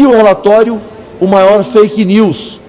E o relatório, o maior fake news,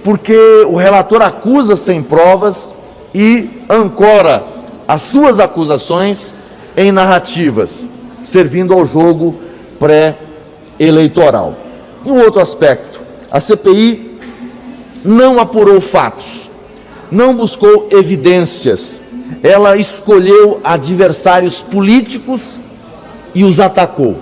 porque o relator acusa sem provas e ancora as suas acusações em narrativas, servindo ao jogo pré-eleitoral. Um outro aspecto, a CPI não apurou fatos, não buscou evidências, ela escolheu adversários políticos e os atacou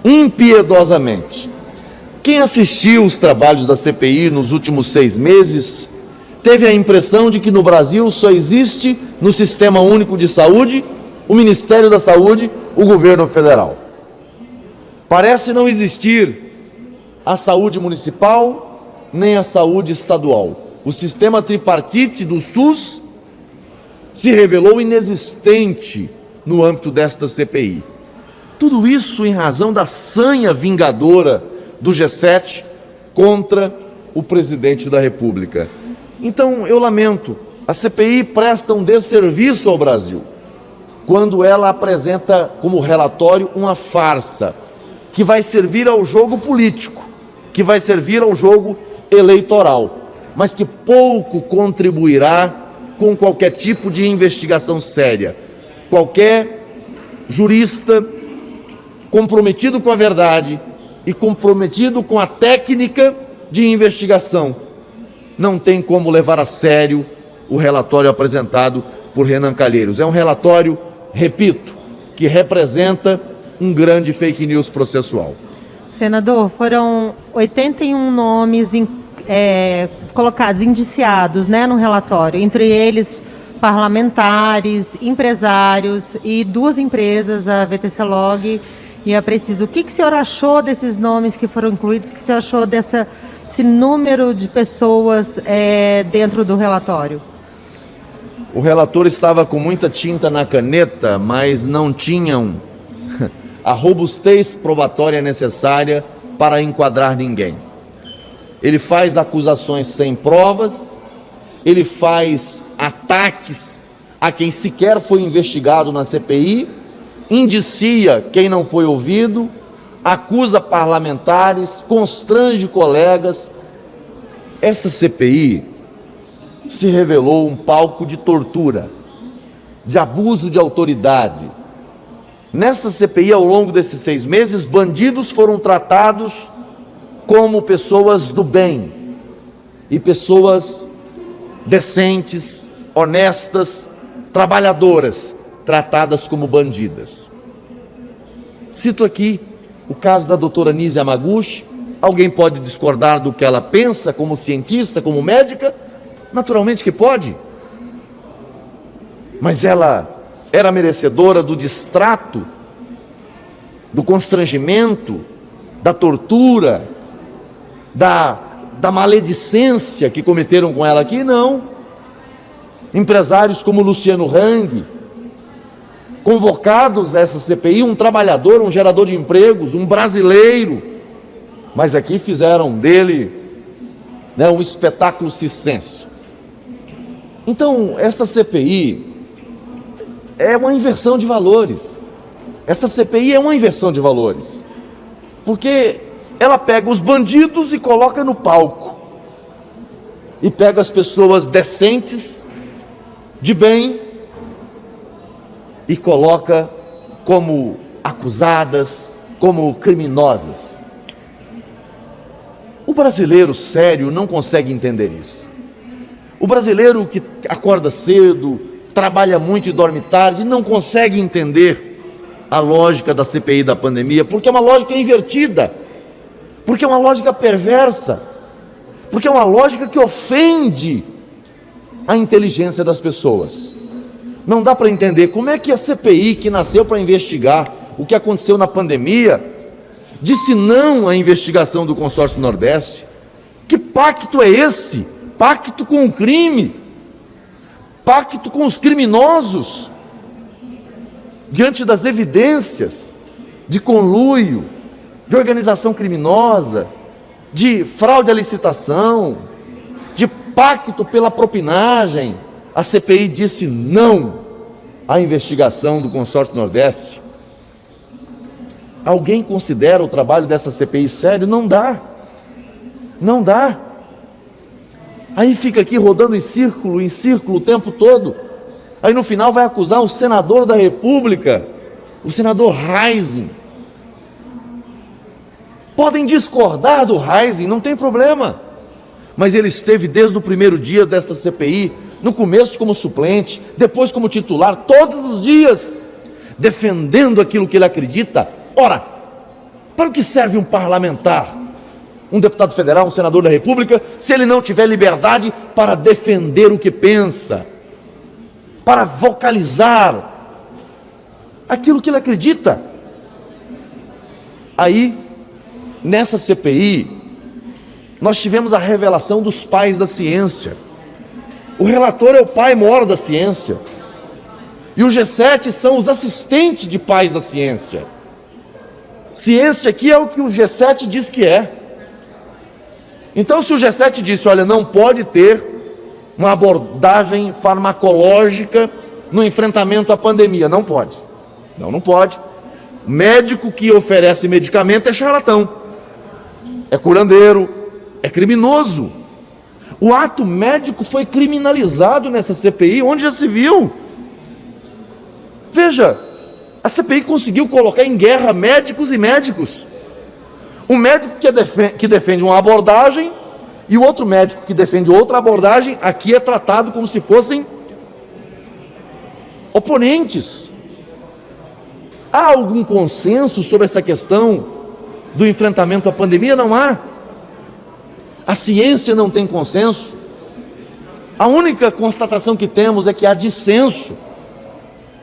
impiedosamente. Quem assistiu os trabalhos da CPI nos últimos 6 meses teve a impressão de que no Brasil só existe no Sistema Único de Saúde o Ministério da Saúde, o governo federal. Parece não existir a saúde municipal nem a saúde estadual. O sistema tripartite do SUS se revelou inexistente no âmbito desta CPI. Tudo isso em razão da sanha vingadora do G7 contra o presidente da República. Então, eu lamento, a CPI presta um desserviço ao Brasil quando ela apresenta como relatório uma farsa que vai servir ao jogo político, que vai servir ao jogo eleitoral, mas que pouco contribuirá com qualquer tipo de investigação séria. Qualquer jurista comprometido com a verdade e comprometido com a técnica de investigação não tem como levar a sério o relatório apresentado por Renan Calheiros. É um relatório, repito, que representa um grande fake news processual. Senador, foram 81 nomes colocados, indiciados, no relatório, entre eles parlamentares, empresários e 2 empresas, a VTC Log e a Preciso. O que o senhor achou desses nomes que foram incluídos? O que o senhor achou desse número de pessoas dentro do relatório? O relator estava com muita tinta na caneta, mas não tinham a robustez probatória necessária para enquadrar ninguém. Ele faz acusações sem provas, ele faz ataques a quem sequer foi investigado na CPI, indicia quem não foi ouvido, acusa parlamentares, constrange colegas. Esta CPI se revelou um palco de tortura, de abuso de autoridade. Nesta CPI, ao longo desses 6 meses, bandidos foram tratados como pessoas do bem e pessoas decentes, honestas, trabalhadoras, tratadas como bandidas. Cito aqui o caso da doutora Nise Yamaguchi. Alguém pode discordar do que ela pensa como cientista, como médica? Naturalmente que pode. Mas ela era merecedora do distrato, do constrangimento, da tortura, da maledicência que cometeram com ela aqui? Não. Empresários como Luciano Hang, convocados a essa CPI, um trabalhador, um gerador de empregos, um brasileiro, mas aqui fizeram dele um espetáculo circense. Então, essa CPI é uma inversão de valores. Essa CPI é uma inversão de valores, porque ela pega os bandidos e coloca no palco, e pega as pessoas decentes, de bem, e coloca como acusadas, como criminosas. O brasileiro sério não consegue entender isso. O brasileiro que acorda cedo, trabalha muito e dorme tarde, não consegue entender a lógica da CPI da pandemia, porque é uma lógica invertida, porque é uma lógica perversa, porque é uma lógica que ofende a inteligência das pessoas. Não dá para entender como é que a CPI, que nasceu para investigar o que aconteceu na pandemia, disse não à investigação do Consórcio Nordeste. Que pacto é esse? Pacto com o crime, pacto com os criminosos, diante das evidências de conluio, de organização criminosa, de fraude à licitação, de pacto pela propinagem. A CPI disse não à investigação do Consórcio Nordeste. Alguém considera o trabalho dessa CPI sério? Não dá. Não dá. Aí fica aqui rodando em círculo o tempo todo. Aí no final vai acusar o senador da República, o senador Reising. Podem discordar do Reising, não tem problema. Mas ele esteve desde o primeiro dia desta CPI, no começo como suplente, depois como titular, todos os dias, defendendo aquilo que ele acredita. Ora, para o que serve um parlamentar, um deputado federal, um senador da República, se ele não tiver liberdade para defender o que pensa, para vocalizar aquilo que ele acredita? Aí, nessa CPI, nós tivemos a revelação dos pais da ciência. O relator é o pai maior da ciência, e o G7 são os assistentes de pais da ciência. Ciência aqui é o que o G7 diz que é. Então, se o G7 disse, olha, não pode ter uma abordagem farmacológica no enfrentamento à pandemia, não pode. Não pode. Médico que oferece medicamento é charlatão, é curandeiro, é criminoso. O ato médico foi criminalizado nessa CPI, onde já se viu. Veja, a CPI conseguiu colocar em guerra médicos e médicos. Um médico que defende uma abordagem e o outro médico que defende outra abordagem, aqui é tratado como se fossem oponentes. Há algum consenso sobre essa questão do enfrentamento à pandemia? Não há. A ciência não tem consenso. A única constatação que temos é que há dissenso.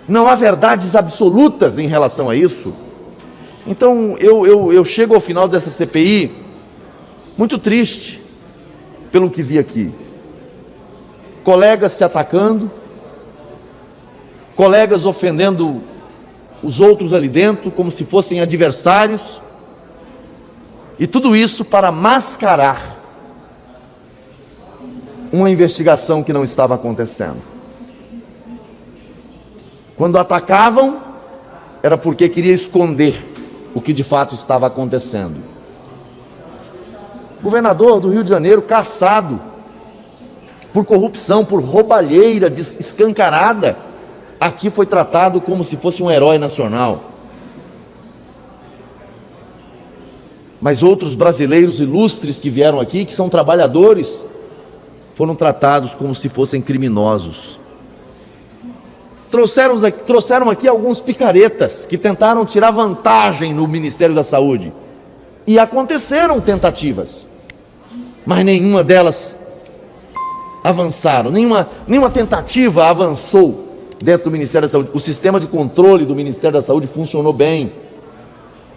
Não há verdades absolutas em relação a isso. Então, eu chego ao final dessa CPI muito triste pelo que vi aqui. Colegas se atacando, colegas ofendendo os outros ali dentro como se fossem adversários, e tudo isso para mascarar uma investigação que não estava acontecendo. Quando atacavam, era porque queria esconder o que de fato estava acontecendo. Governador do Rio de Janeiro caçado por corrupção, por roubalheira escancarada, aqui foi tratado como se fosse um herói nacional. Mas outros brasileiros ilustres que vieram aqui, que são trabalhadores, foram tratados como se fossem criminosos. Trouxeram aqui alguns picaretas que tentaram tirar vantagem no Ministério da Saúde. E aconteceram tentativas, mas nenhuma delas avançaram, nenhuma tentativa avançou dentro do Ministério da Saúde. O sistema de controle do Ministério da Saúde funcionou bem.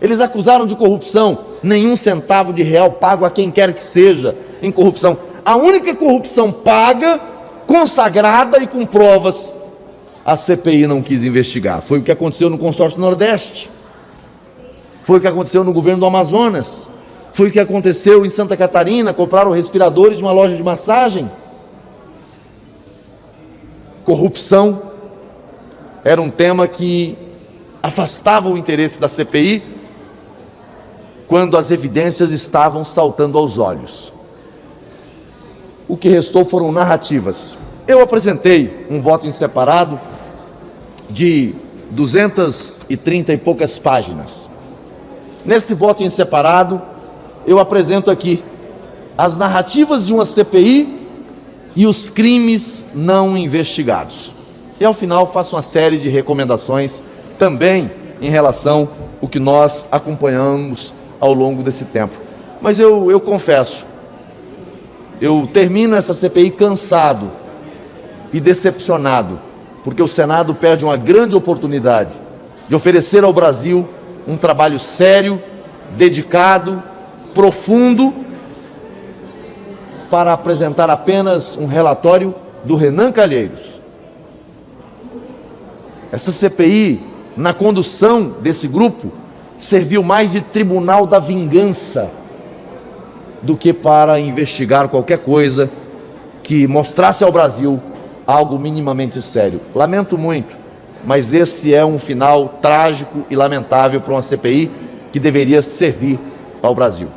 Eles acusaram de corrupção, nenhum centavo de real pago a quem quer que seja em corrupção. A única corrupção paga, consagrada e com provas, a CPI não quis investigar. Foi o que aconteceu no Consórcio Nordeste, foi o que aconteceu no governo do Amazonas, foi o que aconteceu em Santa Catarina, compraram respiradores de uma loja de massagem. Corrupção era um tema que afastava o interesse da CPI quando as evidências estavam saltando aos olhos. O que restou foram narrativas. Eu apresentei um voto em separado de 230 e poucas páginas. Nesse voto em separado, eu apresento aqui as narrativas de uma CPI e os crimes não investigados. E ao final faço uma série de recomendações também em relação ao que nós acompanhamos ao longo desse tempo. Mas eu confesso, eu termino essa CPI cansado e decepcionado, porque o Senado perde uma grande oportunidade de oferecer ao Brasil um trabalho sério, dedicado, profundo, para apresentar apenas um relatório do Renan Calheiros. Essa CPI, na condução desse grupo, serviu mais de tribunal da vingança do que para investigar qualquer coisa que mostrasse ao Brasil algo minimamente sério. Lamento muito, mas esse é um final trágico e lamentável para uma CPI que deveria servir ao Brasil.